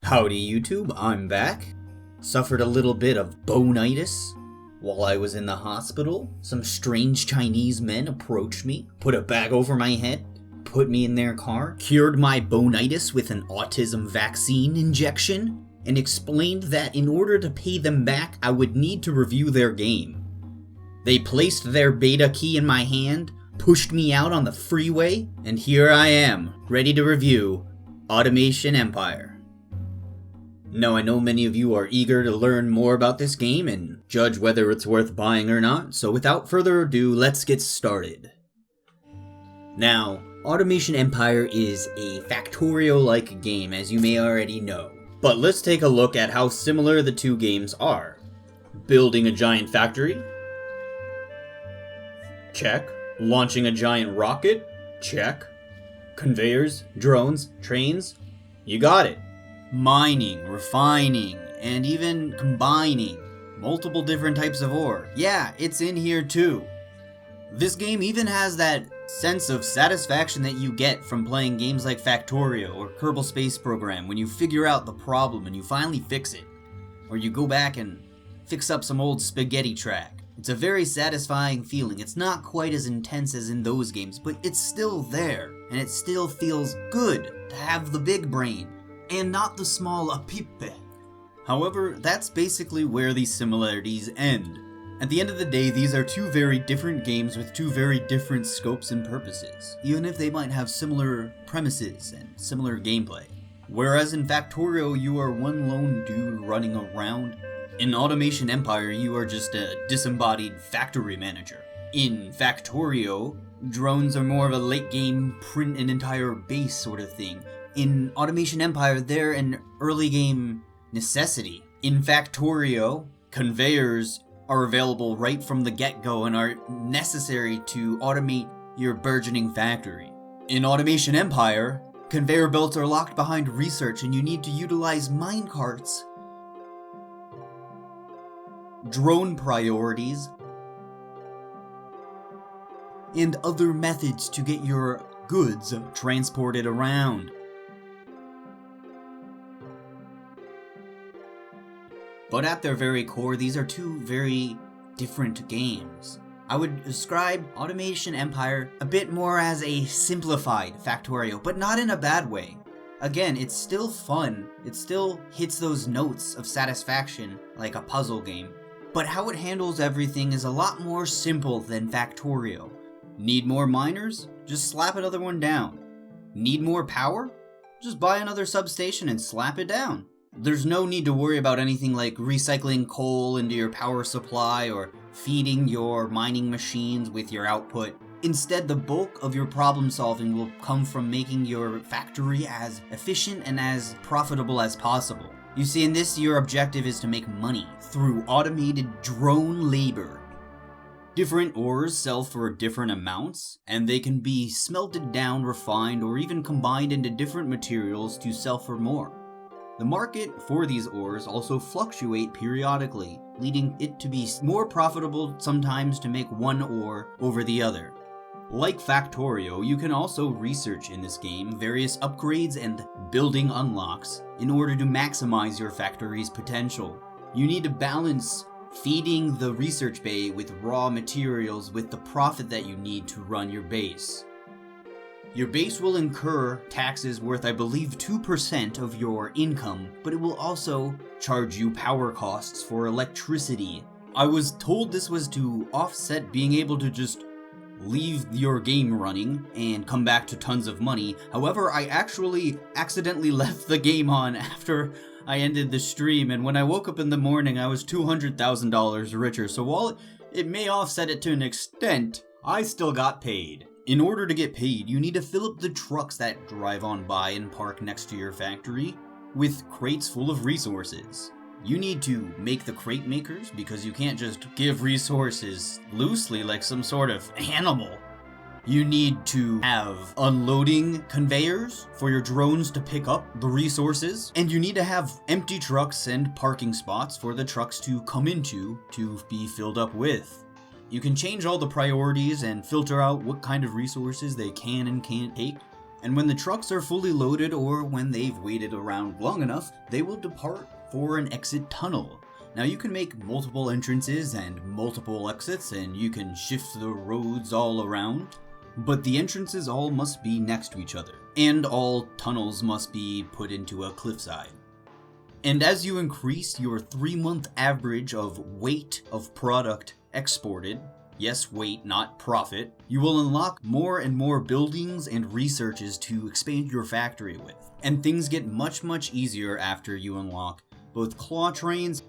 Howdy YouTube, I'm back. Suffered a little bit of bonitis. While I was in the hospital, some strange Chinese men approached me, put a bag over my head, put me in their car, cured my bonitis with an autism vaccine injection, and explained that in order to pay them back, I would need to review their game. They placed their beta key in my hand, pushed me out on the freeway, and here I am, ready to review Automation Empire. Now I know many of you are eager to learn more about this game and judge whether it's worth buying or not, so without further ado, let's get started. Now, Automation Empire is a Factorio-like game, as you may already know. But let's take a look at how similar the two games are. Building a giant factory? Check. Launching a giant rocket? Check. Conveyors, drones, trains? You got it. Mining, refining, and even combining multiple different types of ore. Yeah, it's in here too. This game even has that sense of satisfaction that you get from playing games like Factorio or Kerbal Space Program when you figure out the problem and you finally fix it. Or you go back and fix up some old spaghetti track. It's a very satisfying feeling. It's not quite as intense as in those games, but it's still there, and it still feels good to have the big brain and not the small apipe. However, that's basically where these similarities end. At the end of the day, these are two very different games with two very different scopes and purposes, even if they might have similar premises and similar gameplay. Whereas in Factorio, you are one lone dude running around. In Automation Empire, you are just a disembodied factory manager. In Factorio, drones are more of a late game print an entire base sort of thing. In Automation Empire, they're an early game necessity. In Factorio, conveyors are available right from the get-go and are necessary to automate your burgeoning factory. In Automation Empire, conveyor belts are locked behind research and you need to utilize minecarts, drone priorities, and other methods to get your goods transported around. But at their very core, these are two very different games. I would describe Automation Empire a bit more as a simplified Factorio, but not in a bad way. Again, it's still fun, it still hits those notes of satisfaction like a puzzle game, but how it handles everything is a lot more simple than Factorio. Need more miners? Just slap another one down. Need more power? Just buy another substation and slap it down. There's no need to worry about anything like recycling coal into your power supply or feeding your mining machines with your output. Instead, the bulk of your problem solving will come from making your factory as efficient and as profitable as possible. You see, in this, your objective is to make money through automated drone labor. Different ores sell for different amounts, and they can be smelted down, refined, or even combined into different materials to sell for more. The market for these ores also fluctuate periodically, leading it to be more profitable sometimes to make one ore over the other. Like Factorio, you can also research in this game various upgrades and building unlocks in order to maximize your factory's potential. You need to balance feeding the research bay with raw materials with the profit that you need to run your base. Your base will incur taxes worth, I believe, 2% of your income, but it will also charge you power costs for electricity. I was told this was to offset being able to just leave your game running and come back to tons of money. However, I actually accidentally left the game on after I ended the stream, and when I woke up in the morning, I was $200,000 richer, so while it may offset it to an extent, I still got paid. In order to get paid, you need to fill up the trucks that drive on by and park next to your factory with crates full of resources. You need to make the crate makers because you can't just give resources loosely like some sort of animal. You need to have unloading conveyors for your drones to pick up the resources, and you need to have empty trucks and parking spots for the trucks to come into to be filled up with. You can change all the priorities and filter out what kind of resources they can and can't take. And when the trucks are fully loaded or when they've waited around long enough, they will depart for an exit tunnel. Now you can make multiple entrances and multiple exits, and you can shift the roads all around, but the entrances all must be next to each other, and all tunnels must be put into a cliffside. And as you increase your 3-month average of weight of product exported, yes, weight, not profit, you will unlock more and more buildings and researches to expand your factory with. And things get much easier after you unlock both claw trains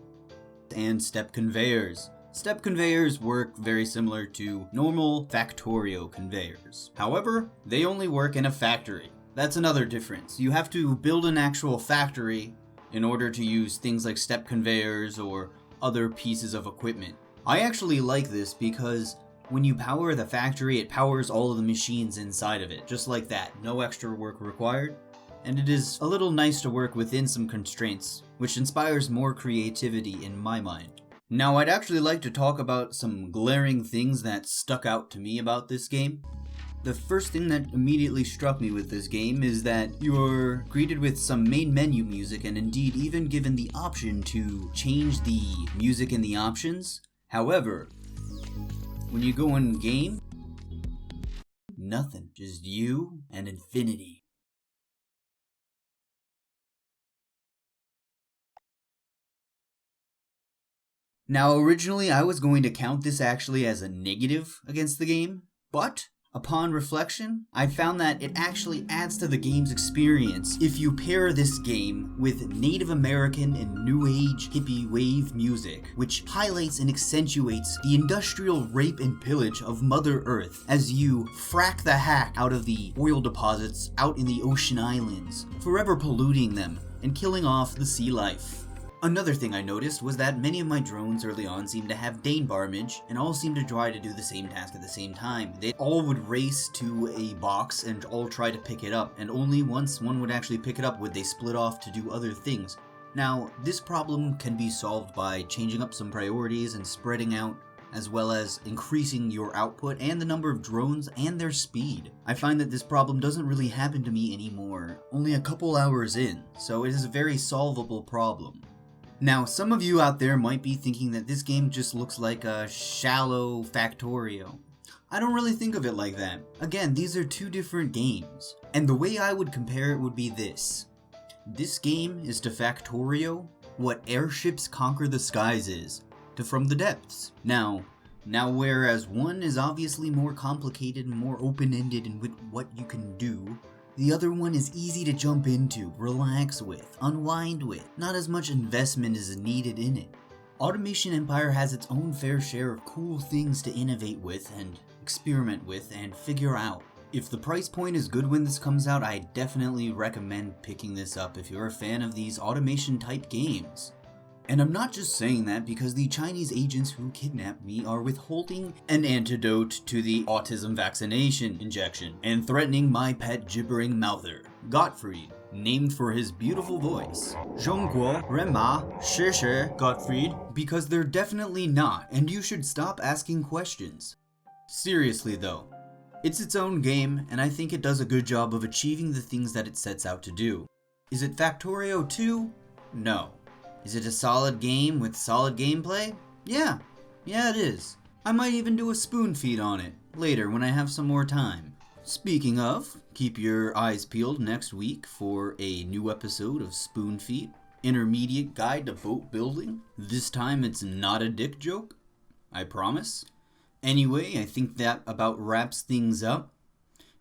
and step conveyors. Step conveyors work very similar to normal Factorio conveyors. However, they only work in a factory. That's another difference. You have to build an actual factory in order to use things like step conveyors or other pieces of equipment. I actually like this because when you power the factory, it powers all of the machines inside of it, just like that. No extra work required. And it is a little nice to work within some constraints, which inspires more creativity in my mind. Now, I'd actually like to talk about some glaring things that stuck out to me about this game. The first thing that immediately struck me with this game is that you're greeted with some main menu music and indeed even given the option to change the music in the options. However, when you go in game, nothing, just you and infinity. Now, originally I was going to count this actually as a negative against the game, but upon reflection, I found that it actually adds to the game's experience if you pair this game with Native American and New Age hippie wave music, which highlights and accentuates the industrial rape and pillage of Mother Earth as you frack the hack out of the oil deposits out in the ocean islands, forever polluting them and killing off the sea life. Another thing I noticed was that many of my drones early on seemed to have Dane barmage, and all seemed to try to do the same task at the same time. They all would race to a box and all try to pick it up, and only once one would actually pick it up would they split off to do other things. Now, this problem can be solved by changing up some priorities and spreading out, as well as increasing your output and the number of drones and their speed. I find that this problem doesn't really happen to me anymore, only a couple hours in, so it is a very solvable problem. Now, some of you out there might be thinking that this game just looks like a shallow Factorio. I don't really think of it like that. Again, these are two different games, and the way I would compare it would be this. This game is to Factorio what Airships Conquer the Skies is to From the Depths. Now whereas one is obviously more complicated and more open-ended in what you can do, the other one is easy to jump into, relax with, unwind with. Not as much investment is needed in it. Automation Empire has its own fair share of cool things to innovate with and experiment with and figure out. If the price point is good when this comes out, I definitely recommend picking this up if you're a fan of these automation type games. And I'm not just saying that because the Chinese agents who kidnapped me are withholding an antidote to the autism vaccination injection and threatening my pet gibbering mouther, Gottfried, named for his beautiful voice. Zhongguo, Renma, Shishi, Gottfried, because they're definitely not, and you should stop asking questions. Seriously though, it's its own game, and I think it does a good job of achieving the things that it sets out to do. Is it Factorio 2? No. Is it a solid game with solid gameplay? Yeah it is. I might even do a spoon feed on it later when I have some more time. Speaking of, keep your eyes peeled next week for a new episode of Spoon Feed, Intermediate Guide to Boat Building. This time it's not a dick joke, I promise. Anyway, I think that about wraps things up.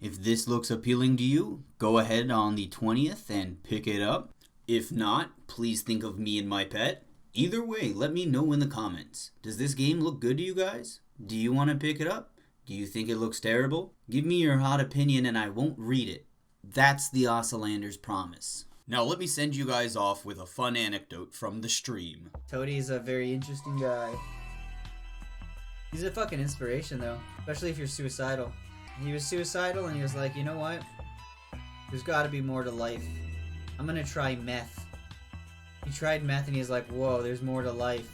If this looks appealing to you, go ahead on the 20th and pick it up. If not, please think of me and my pet. Either way, let me know in the comments. Does this game look good to you guys? Do you want to pick it up? Do you think it looks terrible? Give me your hot opinion and I won't read it. That's the Oscilander's promise. Now let me send you guys off with a fun anecdote from the stream. Toadie's a very interesting guy. He's a fucking inspiration though, especially if you're suicidal. He was suicidal and he was like, you know what? There's gotta be more to life. I'm gonna try meth. He tried meth and he's like, whoa, there's more to life.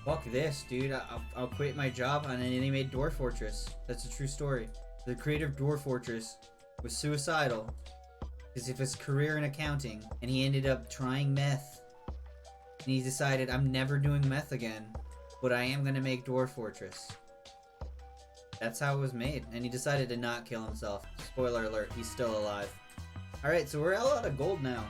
Fuck this, dude. I'll quit my job. And then he made Dwarf Fortress. That's a true story. The creator of Dwarf Fortress was suicidal Because of his career in accounting, and he ended up trying meth. And he decided, I'm never doing meth again, but I am gonna make Dwarf Fortress. That's how it was made, and he decided to not kill himself. Spoiler alert, he's still alive. Alright, so we're all out of gold now.